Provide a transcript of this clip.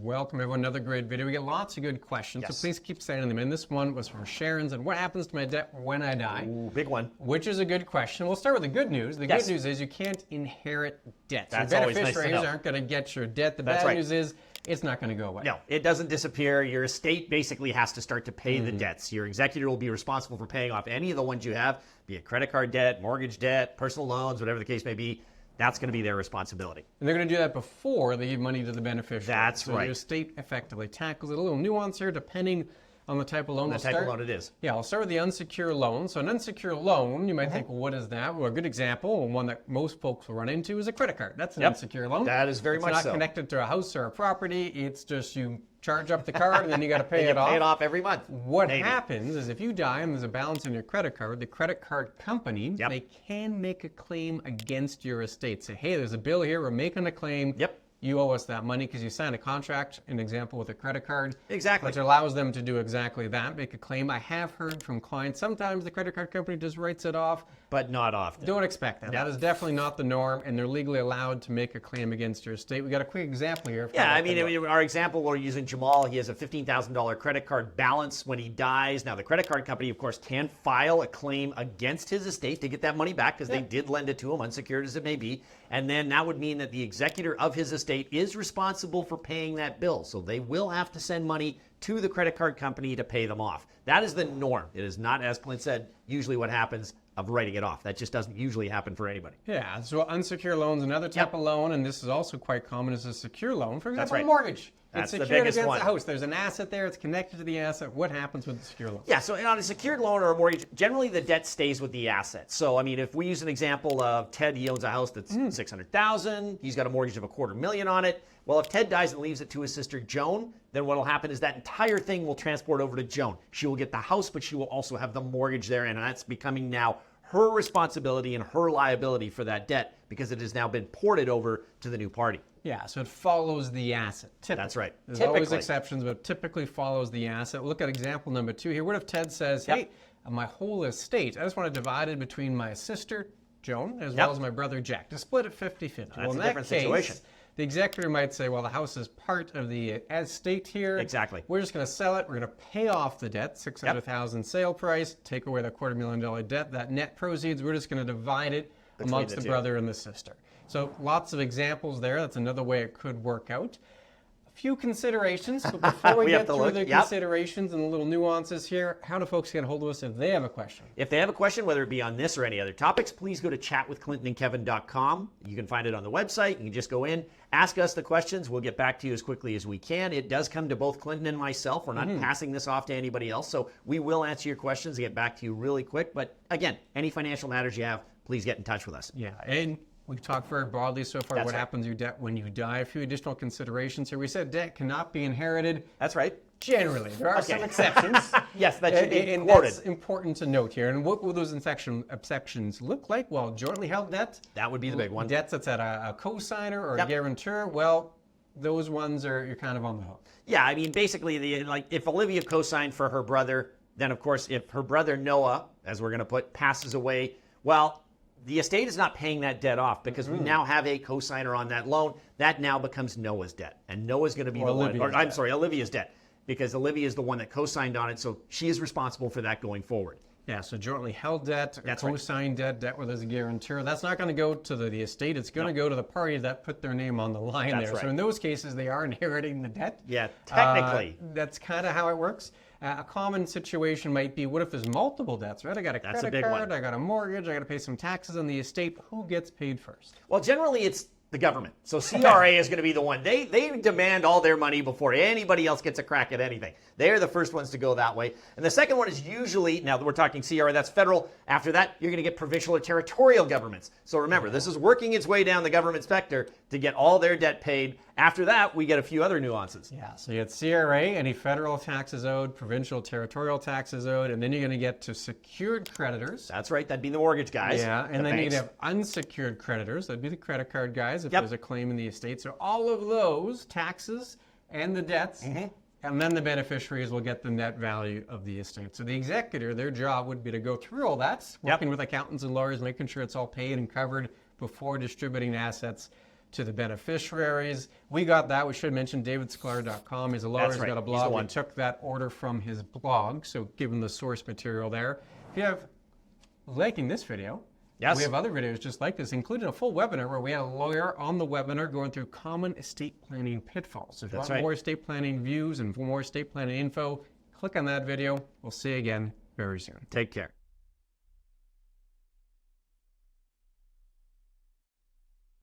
Welcome everyone, another great video. We get lots of good questions, so please keep sending them in. This one was from Sharon's, and what happens to my debt when I die? Ooh, big one. Which is a good question. We'll start with the good news. The good news is you can't inherit debt. That's so always nice to beneficiaries know. aren't going to get your debt. The bad news is it's not going to go away. No, it doesn't disappear. Your estate basically has to start to pay the debts. Your executor will be responsible for paying off any of the ones you have, be it credit card debt, mortgage debt, personal loans, whatever the case may be. That's going to be their responsibility. And they're going to do that before they give money to the beneficiary. That's so right. Your estate effectively tackles it. A little nuance here depending on the type of loan. The type of loan it is. Yeah, I'll start with the unsecured loan. So an unsecured loan, you might think, well, what is that? Well, a good example, and one that most folks will run into, is a credit card. That's an unsecured loan. That is very much so. It's not connected to a house or a property. It's just you charge up the card and then you got to pay it off. Pay it off every month. What happens is if you die and there's a balance in your credit card, the credit card company, they can make a claim against your estate. Say, hey, there's a bill here. We're making a claim. You owe us that money because you signed a contract, an example, with a credit card. Exactly. Which allows them to do exactly that, make a claim. I have heard from clients, sometimes the credit card company just writes it off. But not often. Don't expect that. That is definitely not the norm, and they're legally allowed to make a claim against your estate. We got a quick example here. Yeah, I mean, our example, we're using Jamal. He has a $15,000 credit card balance when he dies. Now, the credit card company, of course, can file a claim against his estate to get that money back because they did lend it to him, unsecured as it may be. And then that would mean that the executor of his estate is responsible for paying that bill. So they will have to send money to the credit card company to pay them off. That is the norm. It is not, as Clint said, usually what happens of writing it off. That just doesn't usually happen for anybody. Yeah, so unsecured loans, another type of loan, and this is also quite common, is a secure loan. For example, a mortgage. That's it's the secured biggest against one. the house. There's an asset there. It's connected to the asset. What happens with the secure loan? Yeah, so on a secured loan or a mortgage, generally the debt stays with the asset. So, I mean, if we use an example of Ted, he owns a house that's $600,000. He's got a mortgage of $250,000 on it. Well, if Ted dies and leaves it to his sister Joan, then what will happen is that entire thing will transport over to Joan. She will get the house, but she will also have the mortgage there, and that's becoming now her responsibility and her liability for that debt because it has now been ported over to the new party. Yeah, so it follows the asset. Typically. That's right. There's always exceptions, but typically follows the asset. Look at example number 2 here. What if Ted says, hey, my whole estate, I just want to divide it between my sister, Joan, as well as my brother, Jack, to split it 50-50. That's a different situation. The executor might say, well, the house is part of the estate here. Exactly. We're just going to sell it. We're going to pay off the debt, $600,000 sale price, take away the $250,000 debt. That net proceeds, we're just going to divide it amongst the brother and the sister. So lots of examples there. That's another way it could work out. A few considerations, but before we get through the considerations and the little nuances here, how do folks get a hold of us if they have a question? If they have a question, whether it be on this or any other topics, please go to chatwithclintonandkevin.com. You can find it on the website. You can just go in, ask us the questions. We'll get back to you as quickly as we can. It does come to both Clinton and myself. We're not passing this off to anybody else, so we will answer your questions and get back to you really quick. But again, any financial matters you have, please get in touch with us. Yeah, and we've talked very broadly so far what happens to your debt when you die. A few additional considerations here. We said debt cannot be inherited. That's right. Generally. There are some exceptions. Yes, that should be and quoted. That's important to note here. And what will those exceptions look like? Well, jointly held debt. That would be the big one. Debts that's at a cosigner or a guarantor. Well, those ones you're kind of on the hook. Yeah, I mean, basically, if Olivia cosigned for her brother, then of course, if her brother Noah, as we're going to put, passes away, well, the estate is not paying that debt off because we now have a cosigner on that loan. That now becomes Noah's debt. And Noah's going to be Olivia's debt, because Olivia is the one that cosigned on it, so she is responsible for that going forward. Yeah, so jointly held debt, co-signed debt where there's a guarantor, that's not going to go to the estate. It's going to go to the party that put their name on the line there. Right. So in those cases, they are inheriting the debt. Yeah, technically. That's kind of how it works. A common situation might be, what if there's multiple debts, right? I got a credit card, I got a mortgage, I got to pay some taxes on the estate. Who gets paid first? Well, generally it's the government. So CRA is going to be the one. They demand all their money before anybody else gets a crack at anything. They're the first ones to go that way. And the second one is usually, now we're talking CRA, that's federal. After that, you're going to get provincial or territorial governments. So remember, this is working its way down the government specter to get all their debt paid. After that, we get a few other nuances. Yeah, so you get CRA, any federal taxes owed, provincial, territorial taxes owed, and then you're going to get to secured creditors. That's right, that'd be the mortgage guys. Yeah, and then you're going to have unsecured creditors. That'd be the credit card guys if there's a claim in the estate. So all of those taxes and the debts, and then the beneficiaries will get the net value of the estate. So the executor, their job would be to go through all that, working with accountants and lawyers, making sure it's all paid and covered before distributing assets to the beneficiaries. We got that. We should mention davidsclar.com. He's a lawyer. He's right. got a He's blog. the one. We took that order from his blog, so give him the source material there. If you have liking this video, Yes. we have other videos just like this, including a full webinar where we had a lawyer on the webinar going through common estate planning pitfalls. So if you That's want right. more estate planning views and more estate planning info, click on that video. We'll see you again very soon. Take care.